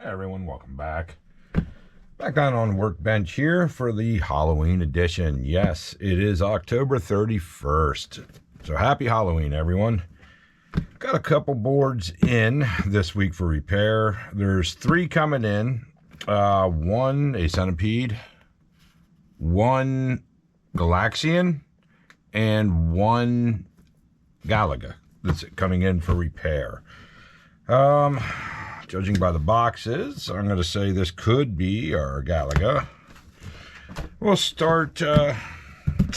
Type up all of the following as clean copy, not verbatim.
Hey everyone, welcome back. Back on the workbench here for the Halloween edition. Yes, it is October 31st. So happy Halloween, everyone. Got a couple boards in this week for repair. There's 3 coming in. One a Centipede, one Galaxian, and one Galaga that's coming in for repair. Judging by the boxes, I'm going to say this could be our Galaga. We'll start,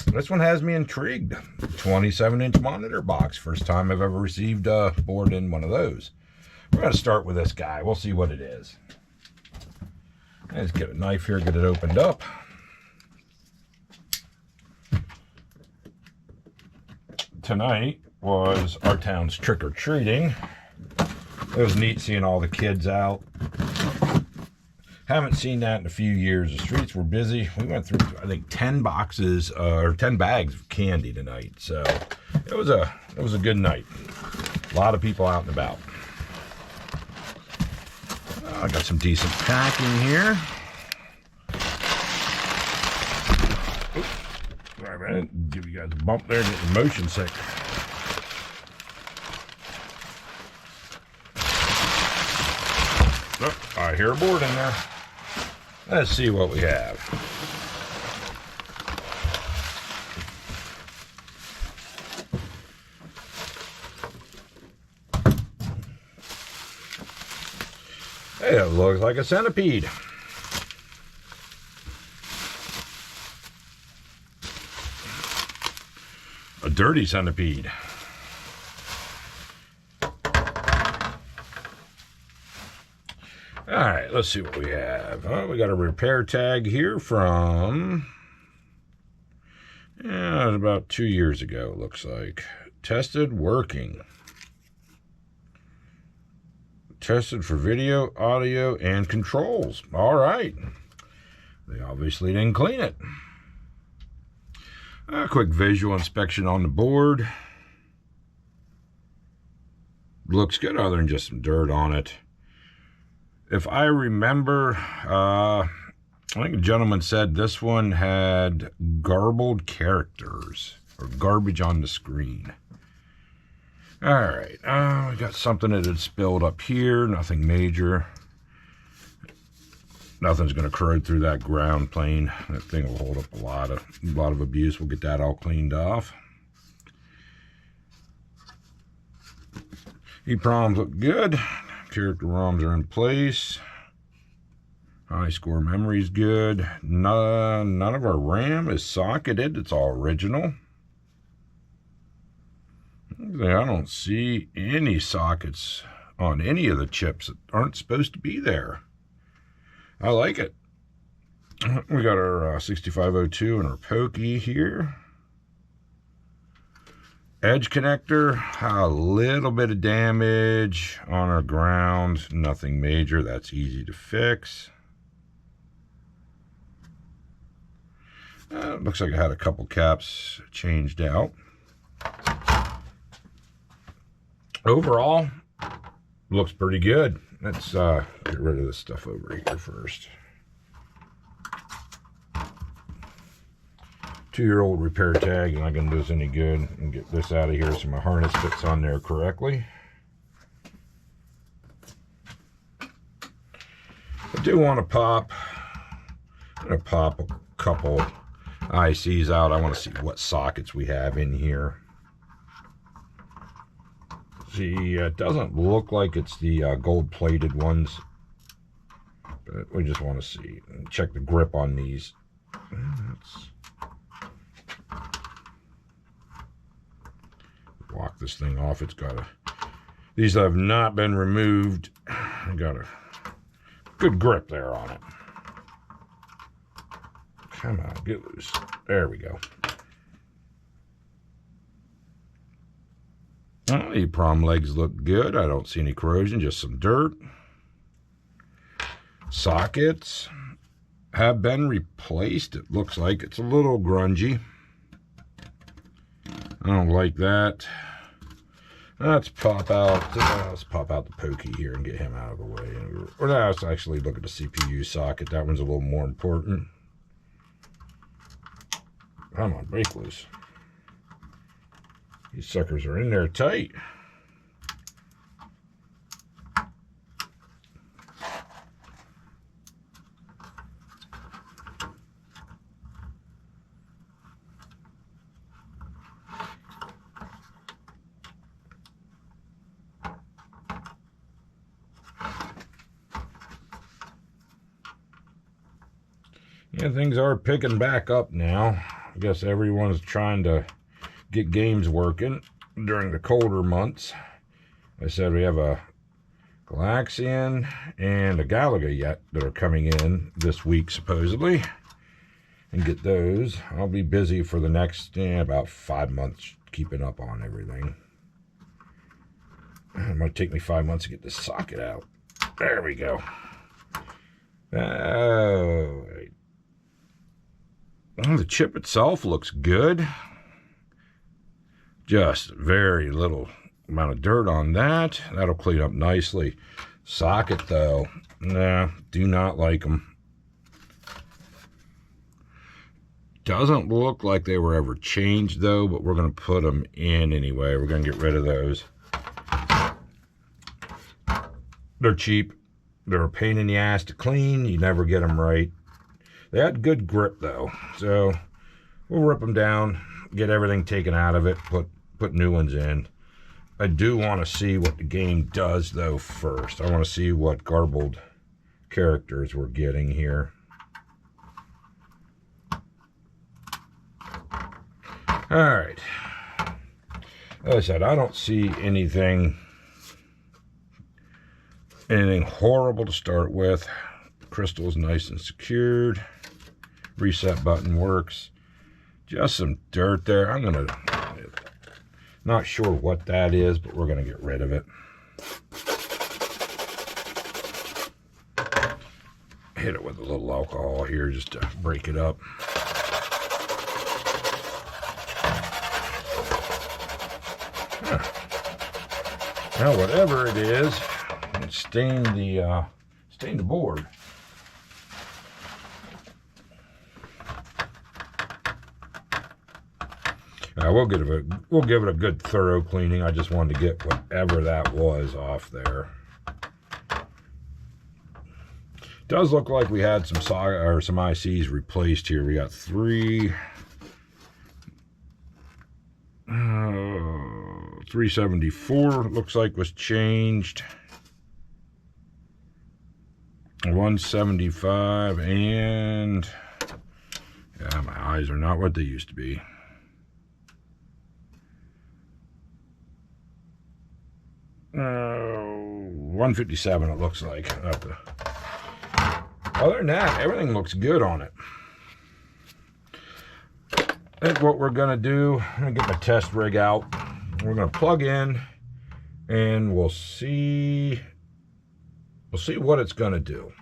this one has me intrigued. 27-inch monitor box. First time I've ever received a board in one of those. We're going to start with this guy. We'll see what it is. Let's get a knife here, get it opened up. Tonight was our town's trick-or-treating. It was neat seeing all the kids out. Haven't seen that in a few years. The streets were busy. We went through, I think, 10 boxes or 10 bags of candy tonight. So it was a good night. A lot of people out and about. I got some decent packing here. Oops. Sorry about it. Give you guys a bump there, getting motion sick. Oh, I hear a board in there. Let's see what we have. Hey, it looks like a Centipede. A dirty Centipede. All right, let's see what we have. Oh, we got a repair tag here from, about 2 years ago, it looks like. Tested, working. Tested for video, audio, and controls. All right. They obviously didn't clean it. A quick visual inspection on the board. Looks good other than just some dirt on it. If I remember, I think a gentleman said this one had garbled characters or garbage on the screen. All right, we got something that had spilled up here. Nothing major. Nothing's going to corrode through that ground plane. That thing will hold up a lot of abuse. We'll get that all cleaned off. EPROMs look good. Character ROMs are in place. High score memory is good. None of our RAM is socketed. It's all original. I don't see any sockets on any of the chips that aren't supposed to be there. I like it. We got our 6502 and our Pokey here. Edge connector, a little bit of damage on our ground, nothing major, that's easy to fix. Looks like I had a couple caps changed out. Overall, looks pretty good. Let's get rid of this stuff over here first. 2-year-old repair tag, not going to do us any good. And get this out of here so my harness fits on there correctly. I do want to pop. I'm going to pop a couple ICs out. I want to see what sockets we have in here. See, it doesn't look like it's the gold-plated ones, but we just want to see. Check the grip on these. Walk this thing off. It's got these have not been removed. I got a good grip there on it. Come on, get loose. There we go. The prom legs look good. I don't see any corrosion, just some dirt. Sockets have been replaced. It looks like it's a little grungy. I don't like that. Let's pop out the pokey here and get him out of the way. Or let's actually look at the CPU socket. That one's a little more important. Come on, break loose. These suckers are in there tight. Yeah, things are picking back up now. I guess everyone's trying to get games working during the colder months. I said we have a Galaxian and a Galaga yet that are coming in this week, supposedly. And get those. I'll be busy for the next about 5 months keeping up on everything. It might take me 5 months to get this socket out. There we go. Oh, well, the chip itself looks good. Just very little amount of dirt on that. That'll clean up nicely. Socket, though, nah, do not like them. Doesn't look like they were ever changed, though, but we're going to put them in anyway. We're going to get rid of those. They're cheap. They're a pain in the ass to clean. You never get them right. They had good grip, though, so we'll rip them down, get everything taken out of it, put new ones in. I do want to see what the game does, though, first. I want to see what garbled characters we're getting here. All right. As I said, I don't see anything horrible to start with. Crystal is nice and secured. Reset button works. Just some dirt there. Not sure what that is, but we're gonna get rid of it. Hit it with a little alcohol here just to break it up. Now, whatever it is, it stained the board. We'll give it a good thorough cleaning. I just wanted to get whatever that was off there. Does look like we had some ICs replaced here. We got 374 looks like was changed. 175 and yeah, my eyes are not what they used to be. Uh, 157 it looks like. Other than that, everything looks good on it. I think what we're gonna do, I'm gonna get my test rig out. We're gonna plug in and we'll see what it's gonna do.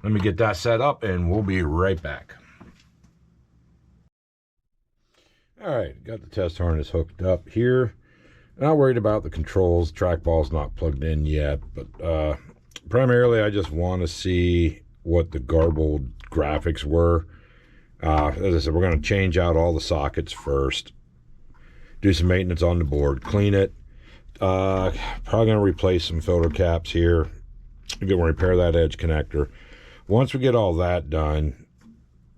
Let me get that set up and we'll be right back. All right, got the test harness hooked up here. Not worried about the controls. Trackball's not plugged in yet, but primarily I just want to see what the garbled graphics were. As I said, we're going to change out all the sockets first, do some maintenance on the board, clean it. Probably going to replace some filter caps here. We're going to repair that edge connector. Once we get all that done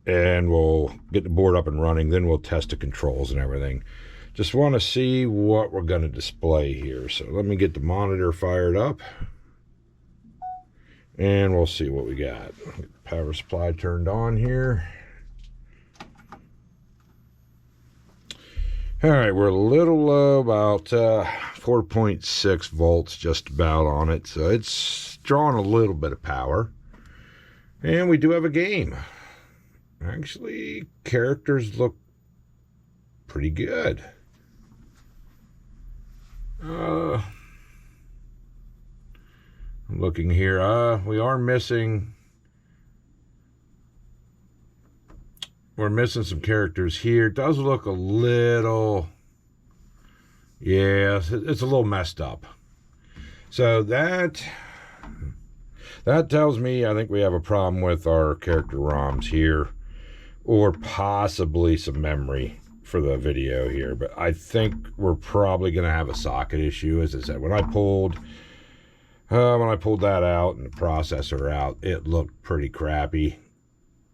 and we'll get the board up and running, then we'll test the controls and everything. Just want to see what we're going to display here. So let me get the monitor fired up and we'll see what we got. Power supply turned on here. All right, we're a little low, about 4.6 volts just about on it. So it's drawing a little bit of power. And we do have a game. Actually, characters look pretty good. I'm looking here. We're missing some characters here. It does look a little Yeah, it's a little messed up. So that tells me I think we have a problem with our character ROMs here, or possibly some memory for the video here. But I think we're probably going to have a socket issue. As I said, when I pulled that out and the processor out, it looked pretty crappy.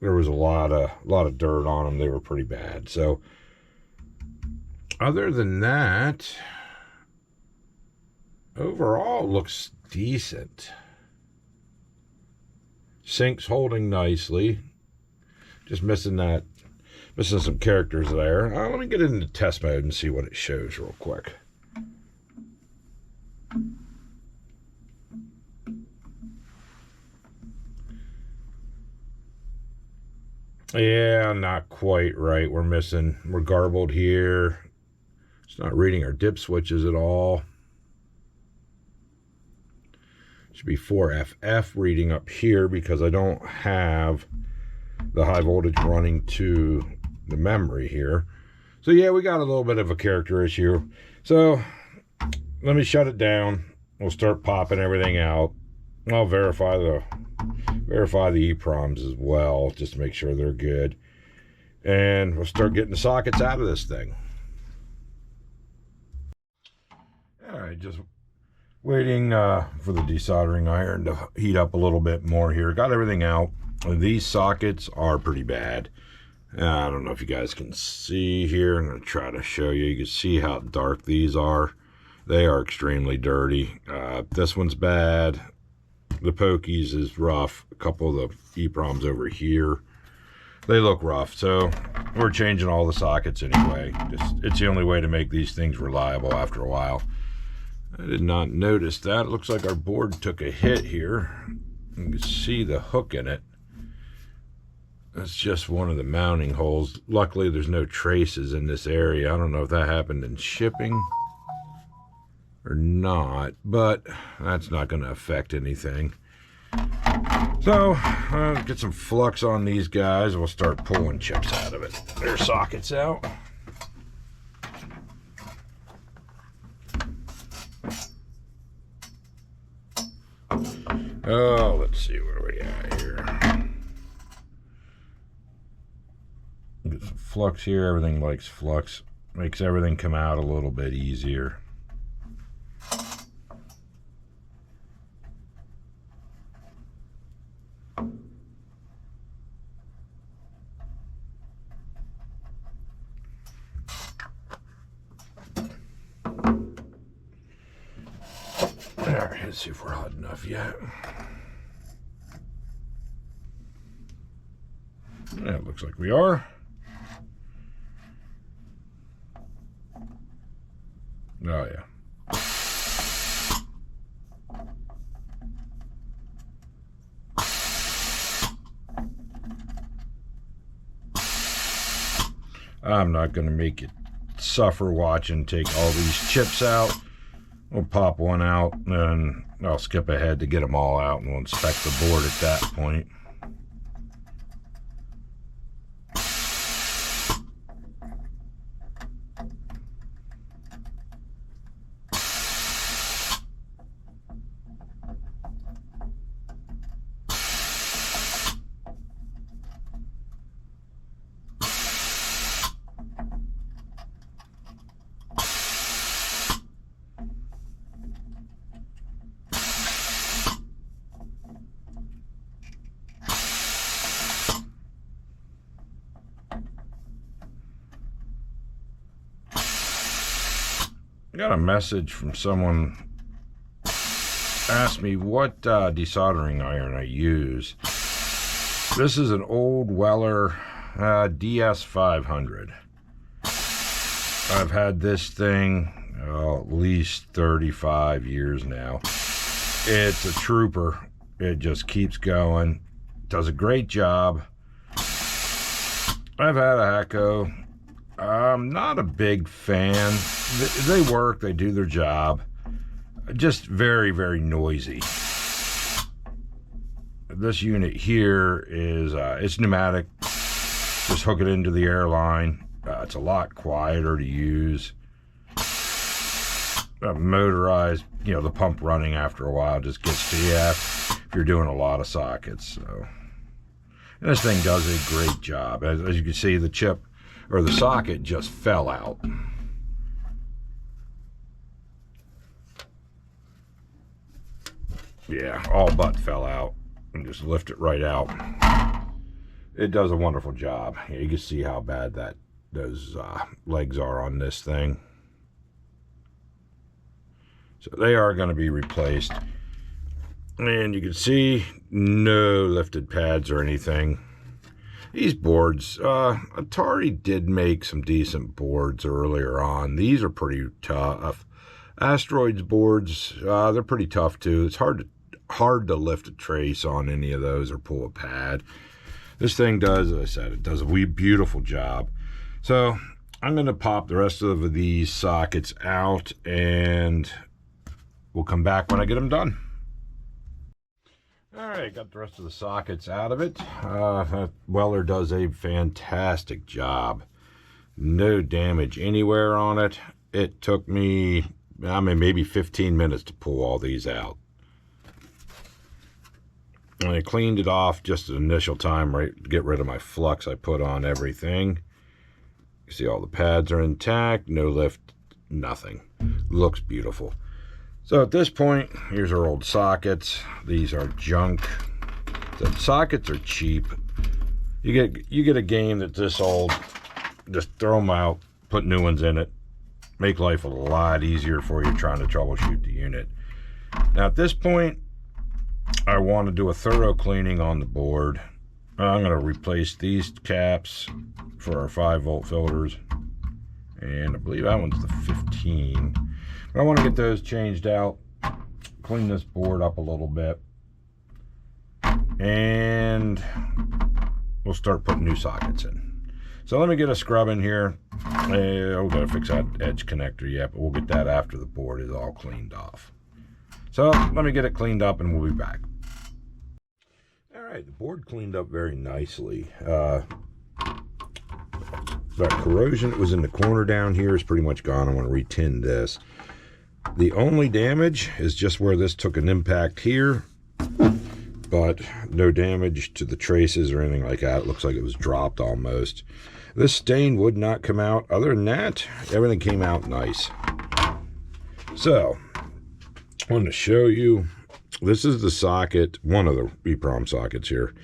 There was a lot of dirt on them. They were pretty bad. So other than that, overall looks decent. Sync's holding nicely. Just missing some characters there. Let me get into test mode and see what it shows real quick. Yeah, not quite right. We're garbled here. It's not reading our dip switches at all. Should be 4FF reading up here because I don't have the high voltage running to the memory here. So yeah, we got a little bit of a character issue. So let me shut it down. We'll start popping everything out. I'll verify the EEPROMs as well, just to make sure they're good. And we'll start getting the sockets out of this thing. All right, just waiting for the desoldering iron to heat up a little bit more here. Got everything out. These sockets are pretty bad. I don't know if you guys can see here. I'm going to try to show you. You can see how dark these are. They are extremely dirty. This one's bad. The Pokies is rough. A couple of the EEPROMs over here, they look rough. So we're changing all the sockets anyway. It's the only way to make these things reliable after a while. I did not notice that. It looks like our board took a hit here. You can see the hook in it. That's just one of the mounting holes. Luckily, there's no traces in this area. I don't know if that happened in shipping or not, but that's not going to affect anything. So, get some flux on these guys, and we'll start pulling chips out of it. Their sockets out. Oh, let's see where we at here. Get some flux here. Everything likes flux. Makes everything come out a little bit easier. Alright, let's see if we're hot enough yet. Yeah, it looks like we are. Oh, yeah. I'm not going to make you suffer watching take all these chips out. We'll pop one out, and I'll skip ahead to get them all out, and we'll inspect the board at that point. I got a message from someone asked me what desoldering iron I use. This is an old Weller DS500. I've had this thing at least 35 years now. It's a trooper. It just keeps going. Does a great job. I've had a Hacko. I'm not a big fan. They work, they do their job. Just very, very noisy. This unit here is, it's pneumatic. Just hook it into the airline. It's a lot quieter to use. motorized, you know, the pump running after a while just gets to you if you're doing a lot of sockets. So, and this thing does a great job. As you can see, the chip or the socket just fell out. Yeah, all but fell out. And just lift it right out. It does a wonderful job. You can see how bad those legs are on this thing. So they are going to be replaced. And you can see no lifted pads or anything. These boards, Atari did make some decent boards earlier on. These are pretty tough. Asteroids boards, they're pretty tough too. It's hard to lift a trace on any of those or pull a pad. This thing does, as I said, it does a beautiful job. So I'm going to pop the rest of these sockets out and we'll come back when I get them done. All right, got the rest of the sockets out of it. Weller does a fantastic job. No damage anywhere on it. It took me, maybe 15 minutes to pull all these out. And I cleaned it off just the initial time, right, to get rid of my flux I put on everything. You see all the pads are intact, no lift, nothing. Looks beautiful. So at this point, here's our old sockets. These are junk. The sockets are cheap. You get a game that's this old, just throw them out, put new ones in it, make life a lot easier for you trying to troubleshoot the unit. Now at this point, I want to do a thorough cleaning on the board. I'm going to replace these caps for our 5-volt filters. And I believe that one's the 15. But I want to get those changed out, clean this board up a little bit, and we'll start putting new sockets in. So let me get a scrub in here. We've got to fix that edge connector yet, but we'll get that after the board is all cleaned off. So let me get it cleaned up and we'll be back. All right, the board cleaned up very nicely. That corrosion that was in the corner down here is pretty much gone. I want to re-tin this. The only damage is just where this took an impact here, but no damage to the traces or anything like that. It looks like it was dropped almost. This stain would not come out. Other than that, everything came out nice. So, I want to show you, this is the socket, one of the EEPROM sockets here.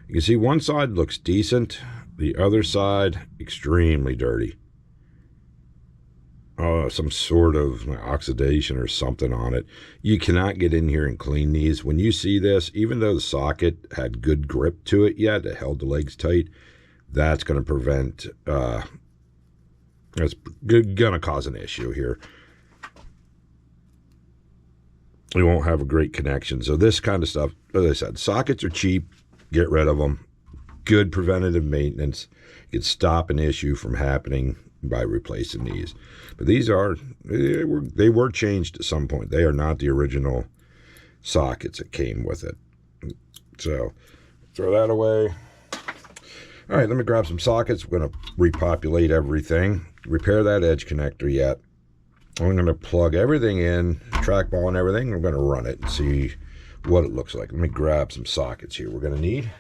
You can see one side looks decent, the other side extremely dirty. Some sort of oxidation or something on it. You cannot get in here and clean these. When you see this, even though the socket had good grip to it yet, it held the legs tight, that's going to prevent, that's going to cause an issue here. You won't have a great connection. So this kind of stuff, as I said, sockets are cheap, get rid of them. Good preventative maintenance. You can stop an issue from happening by replacing these. But these are, they were changed at some point. They are not the original sockets that came with it. So throw that away. All right, let me grab some sockets. We're going to repopulate everything. Repair that edge connector yet. I'm going to plug everything in, trackball and everything. I'm going to run it and see what it looks like. Let me grab some sockets here we're going to need.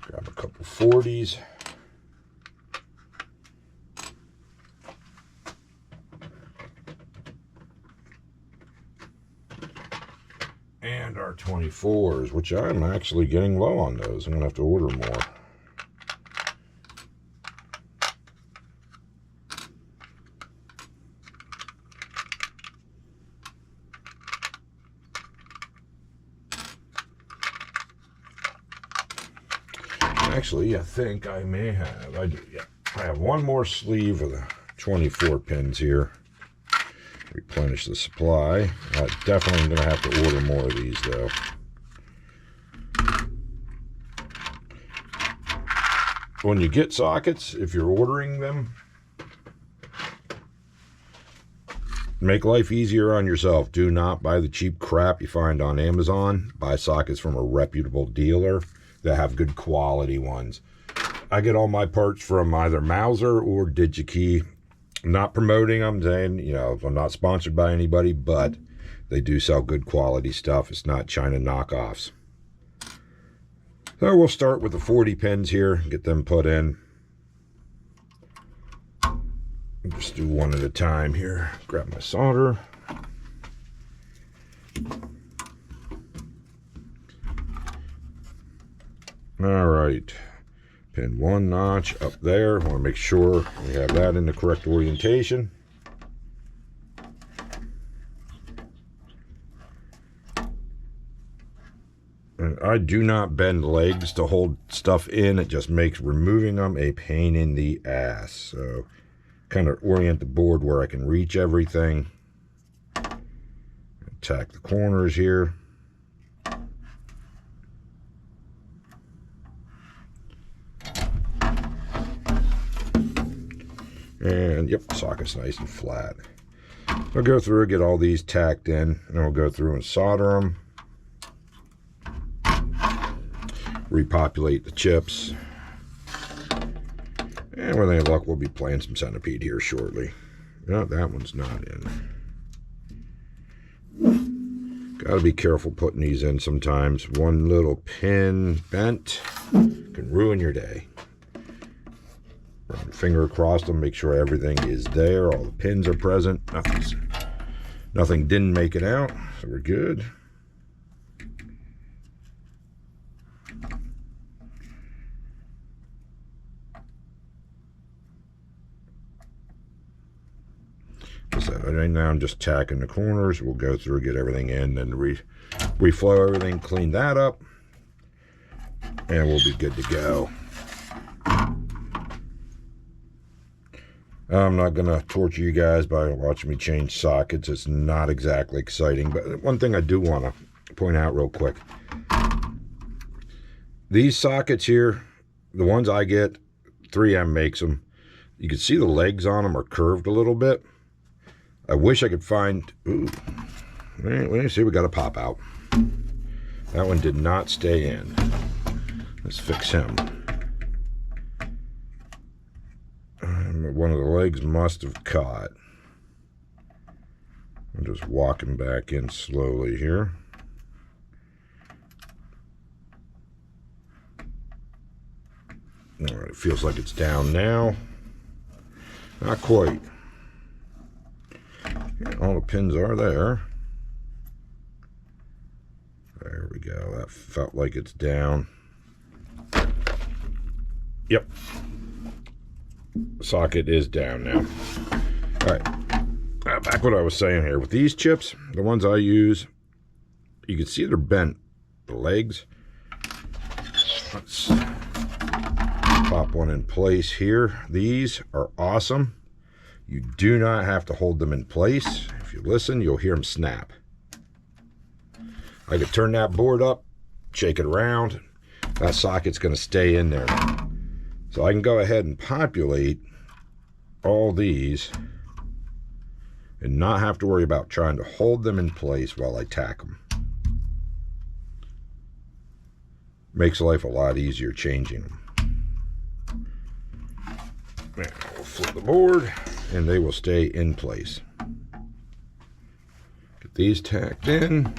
Grab a couple 40s. And our 24s, which I'm actually getting low on those. I'm going to have to order more. Actually, I think I may have. I do, yeah. I have one more sleeve of the 24 pins here. Replenish the supply. Definitely going to have to order more of these, though. When you get sockets, if you're ordering them, make life easier on yourself. Do not buy the cheap crap you find on Amazon. Buy sockets from a reputable dealer that have good quality ones. I get all my parts from either Mauser or DigiKey. I'm not promoting them, saying, you know, I'm not sponsored by anybody, but they do sell good quality stuff. It's not China knockoffs. So we'll start with the 40 pins here, get them put in. Just do one at a time here. Grab my solder. All right, pin one notch up there. Want to make sure we have that in the correct orientation. And I do not bend legs to hold stuff in. It just makes removing them a pain in the ass. So kind of orient the board where I can reach everything. Tack the corners here. And yep, socket's nice and flat. I'll go through, get all these tacked in, and I'll go through and solder them. Repopulate the chips. And with any luck, we'll be playing some Centipede here shortly. No, that one's not in. Gotta be careful putting these in sometimes. One little pin bent can ruin your day. Run your finger across them, make sure everything is there. All the pins are present. Nothing didn't make it out, so we're good. Right now I'm just tacking the corners. We'll go through, get everything in, and reflow everything, clean that up, and we'll be good to go. I'm not going to torture you guys by watching me change sockets. It's not exactly exciting, but one thing I do want to point out real quick. These sockets here, the ones I get, 3M makes them. You can see the legs on them are curved a little bit. I wish I could find, ooh, let me see, we got a pop out. That one did not stay in. Let's fix him. One of the legs must have caught. I'm just walking back in slowly here. All right, it feels like it's down now. Not quite. All the pins are there. There we go. That felt like it's down. Yep. Socket is down now. All right. Back what I was saying here. With these chips, the ones I use, you can see they're bent. The legs. Let's pop one in place here. These are awesome. You do not have to hold them in place. If you listen, you'll hear them snap. I could turn that board up, shake it around. That socket's going to stay in there. So I can go ahead and populate all these and not have to worry about trying to hold them in place while I tack them. Makes life a lot easier changing them. Now we'll flip the board and they will stay in place. Get these tacked in.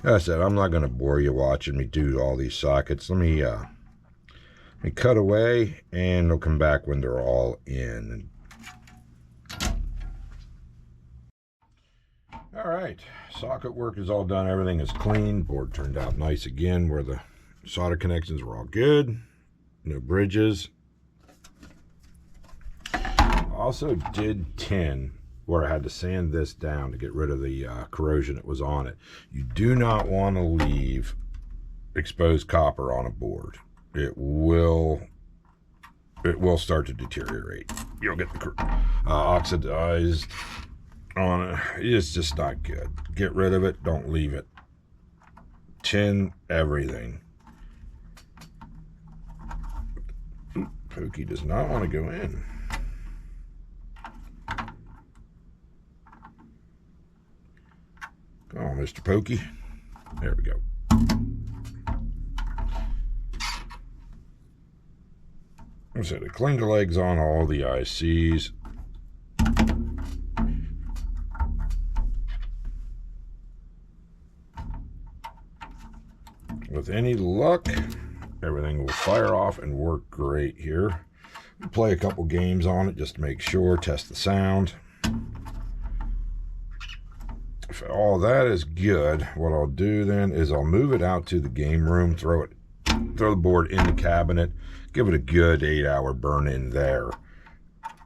As I said, I'm not going to bore you watching me do all these sockets. Let me cut away, and they'll come back when they're all in. All right, socket work is all done. Everything is clean. Board turned out nice again, where the solder connections were all good. No bridges. Also did tin, where I had to sand this down to get rid of the corrosion that was on it. You do not want to leave exposed copper on a board. It will start to deteriorate. You'll get the oxidized on it. It's just not good. Get rid of it. Don't leave it. Tin everything. Pokey does not want to go in. Come on, Mr. Pokey. There we go. I said, I cleaned the legs on all the ICs. With any luck, everything will fire off and work great here. Play a couple games on it just to make sure, test the sound. If all that is good, what I'll do then is I'll move it out to the game room, throw the board in the cabinet, give it a good 8-hour burn in there.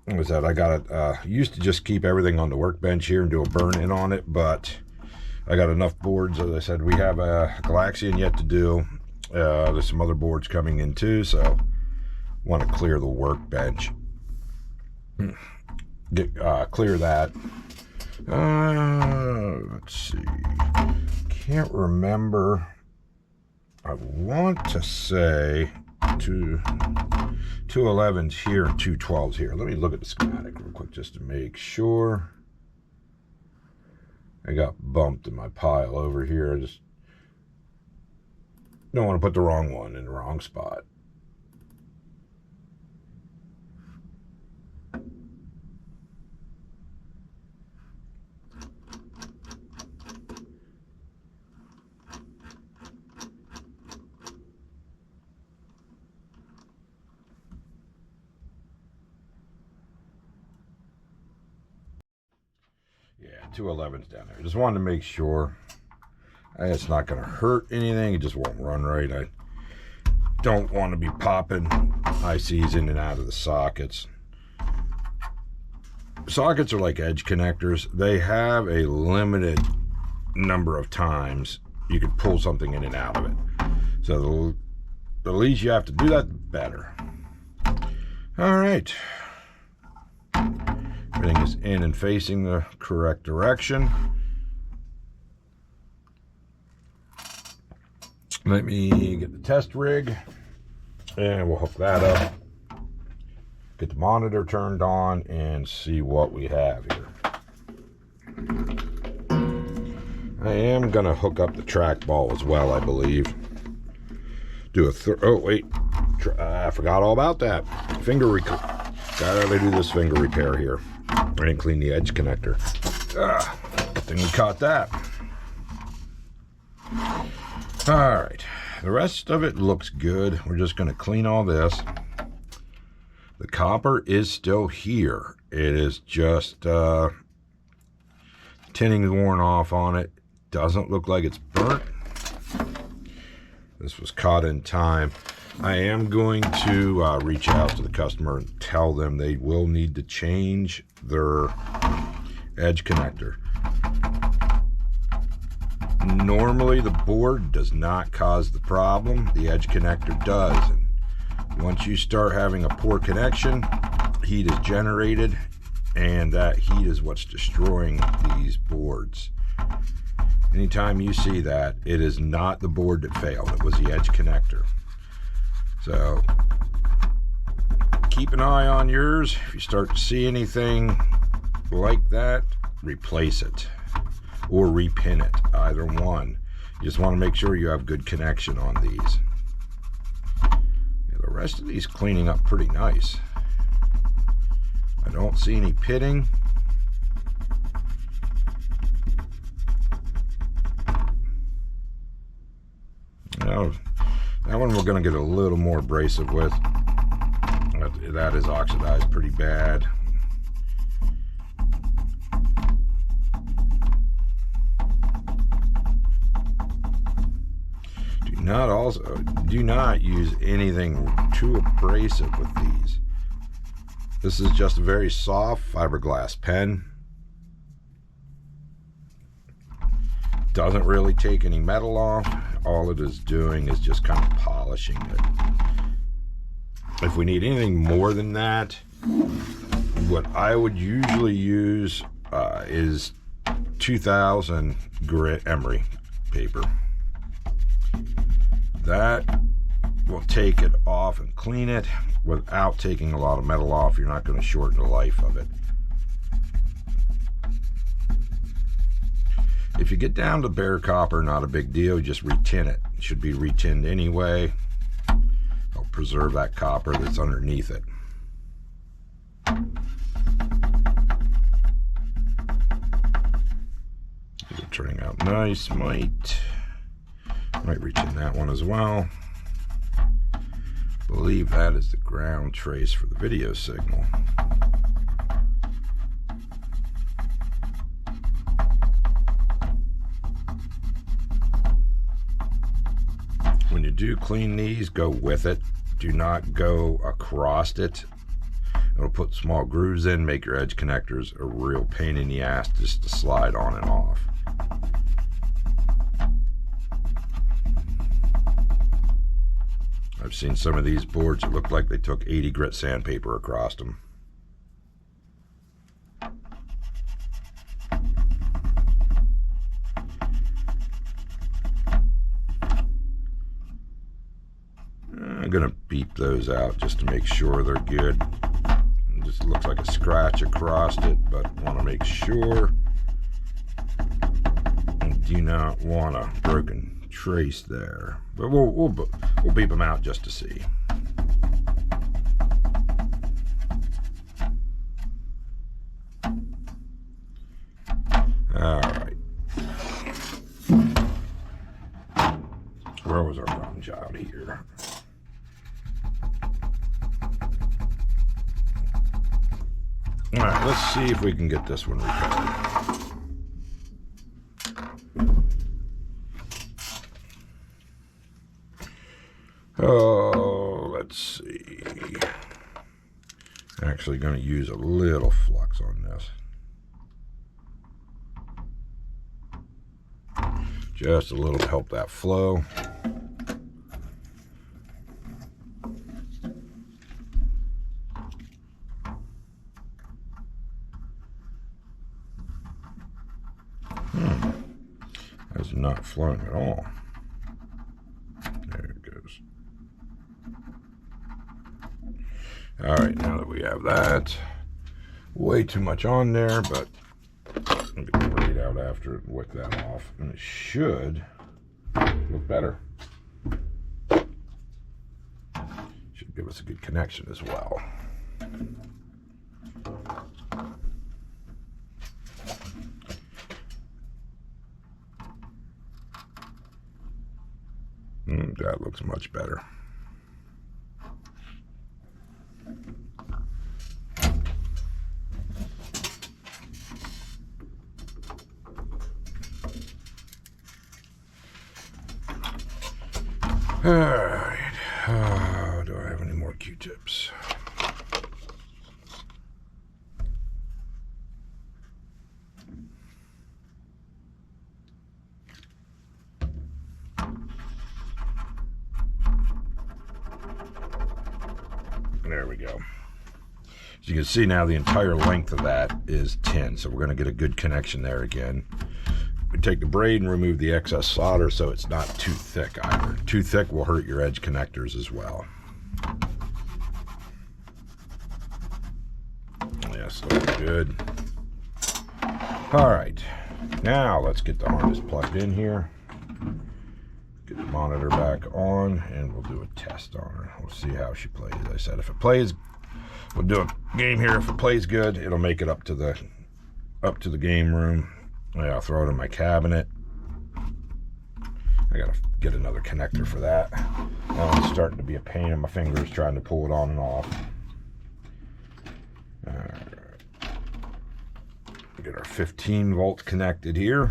Like I said, I got it, used to just keep everything on the workbench here and do a burn in on it, but I got enough boards. As I said, we have a Galaxian yet to do. There's some other boards coming in too, so want to clear the workbench. Clear that. Let's see. Can't remember. I want to say 211's here and 212's here. Let me look at the schematic real quick just to make sure. I got bumped in my pile over here. I just don't want to put the wrong one in the wrong spot. Yeah, 211's down there. Just wanted to make sure. It's not going to hurt anything. It just won't run right. I don't want to be popping ICs in and out of the sockets. Sockets are like edge connectors. They have a limited number of times you can pull something in and out of it. So the least you have to do that, the better. All right. Everything is in and facing the correct direction. Let me get the test rig and we'll hook that up. Get the monitor turned on and see what we have here. I am going to hook up the trackball as well, I believe. Do a oh wait, I forgot all about that. Gotta do this finger repair here. I didn't clean the edge connector. Good thing we caught that. All right, the rest of it looks good. We're just going to clean all this. The copper is still here. It is just tinning worn off on it. Doesn't look like it's burnt. This was caught in time. I am going to reach out to the customer and tell them they will need to change their edge connector. Normally the board does not cause the problem, the edge connector does. And once you start having a poor connection, heat is generated, and that heat is what's destroying these boards. Anytime you see that, it is not the board that failed, it was the edge connector. So keep an eye on yours. If you start to see anything like that, replace it or repin it, either one. You just want to make sure you have good connection on these. Yeah, the rest of these cleaning up pretty nice. I don't see any pitting. Now, that one we're going to get a little more abrasive with. That is oxidized pretty bad. Do not use anything too abrasive with these. This is just a very soft fiberglass pen. Doesn't really take any metal off. All it is doing is just kind of polishing it. If we need anything more than that, what I would usually use is 2000 grit emery paper. That will take it off and clean it without taking a lot of metal off. You're not going to shorten the life of it. If you get down to bare copper, not a big deal, just retin it. It should be retinned anyway. It'll preserve that copper that's underneath it. These are turning out nice. Might retin that one as well. Believe that is the ground trace for the video signal. When you do clean these, go with it. Do not go across it. It'll put small grooves in, make your edge connectors a real pain in the ass just to slide on and off. I've seen some of these boards that look like they took 80 grit sandpaper across them. I'm gonna beep those out just to make sure they're good. It just looks like a scratch across it, but want to make sure. I do not want a broken trace there, but we'll beep them out just to see. All right. Where was our problem child here? All right, let's see if we can get this one repaired. Oh, let's see. Actually going to use a little flux on this. Just a little to help that flow. That's not flowing at all. There it goes. All right, now that we have that, way too much on there, but I'll get the braid out after and wick that off, and it should look better. Should give us a good connection as well. That looks much better. All right. Do I have any more Q-tips? There we go. As you can see now, the entire length of that is tin, so we're going to get a good connection there again. We take the braid and remove the excess solder so it's not too thick either. Too thick will hurt your edge connectors as well. Yes, looking good. All right, now let's get the harness plugged in here. Get the monitor back on, and we'll do a test on her. We'll see how she plays. As I said, if it plays, we'll do a game here. If it plays good, it'll make it up to the game room. Yeah, I'll throw it in my cabinet. I gotta get another connector for that. Now it's starting to be a pain in my fingers trying to pull it on and off. All right. Get our 15 volts connected here.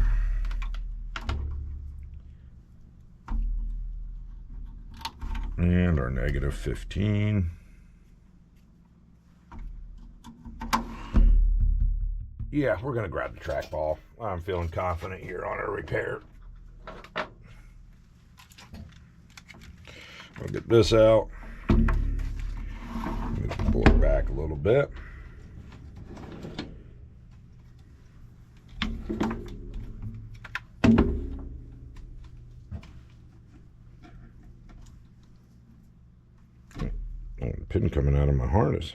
And our negative 15. Yeah, we're going to grab the trackball. I'm feeling confident here on our repair. We'll get this out. Move the board back a little bit. Oh, pin coming out of my harness.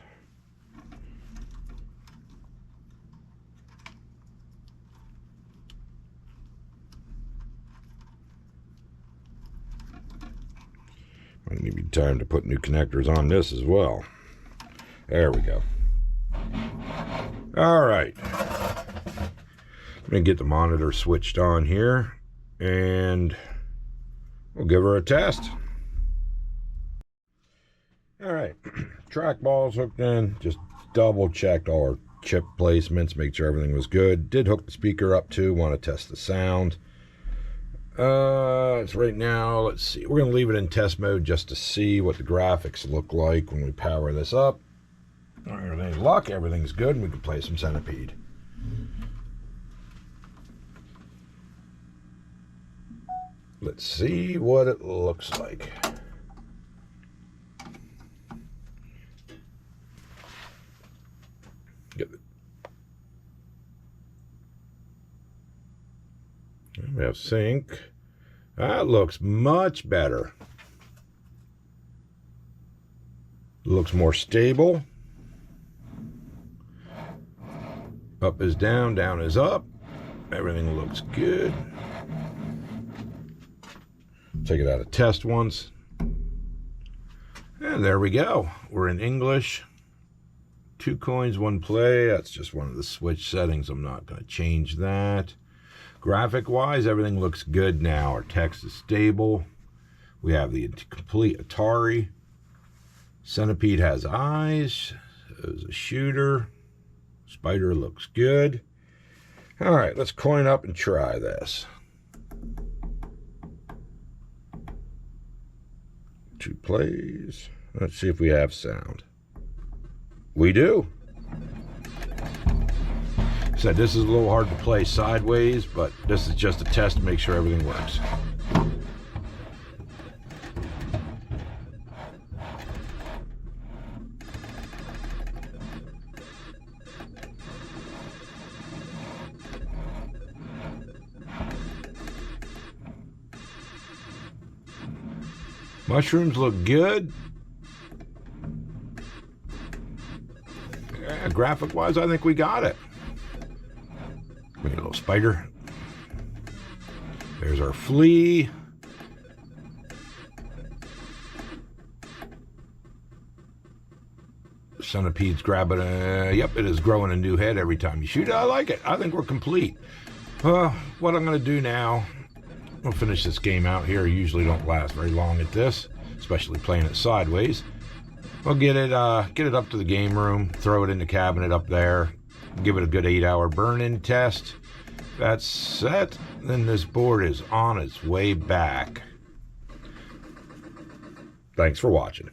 Might need to be time to put new connectors on this as well. There we go. All right. I'm going to get the monitor switched on here, and we'll give her a test. All right. Trackball's hooked in. Just double checked all our chip placements, make sure everything was good. Did hook the speaker up too. Want to test the sound. It's right now, let's see. We're going to leave it in test mode just to see what the graphics look like when we power this up. All right, any luck, everything's good, and we can play some Centipede. Let's see what it looks like. Get it. We have sync. That looks much better. Looks more stable. Up is down, down is up. Everything looks good. Take it out of test once. And there we go. We're in English. 2 coins, 1 play. That's just one of the switch settings. I'm not going to change that. Graphic wise, everything looks good now. Our text is stable. We have the complete Atari. Centipede has eyes. There's a shooter. Spider looks good. All right, let's coin up and try this. 2 plays. Let's see if we have sound. We do. Said this is a little hard to play sideways, but this is just a test to make sure everything works. Mushrooms look good. Yeah, graphic-wise, I think we got it. Make a little spider. There's our flea. Centipede's grabbing a... Yep, it is growing a new head every time you shoot it. I like it. I think we're complete. What I'm going to do now, we'll finish this game out here. I usually don't last very long at this, especially playing it sideways. We'll get it up to the game room, throw it in the cabinet up there, give it a good 8-hour burn-in test. That's set. Then this board is on its way back. Thanks for watching.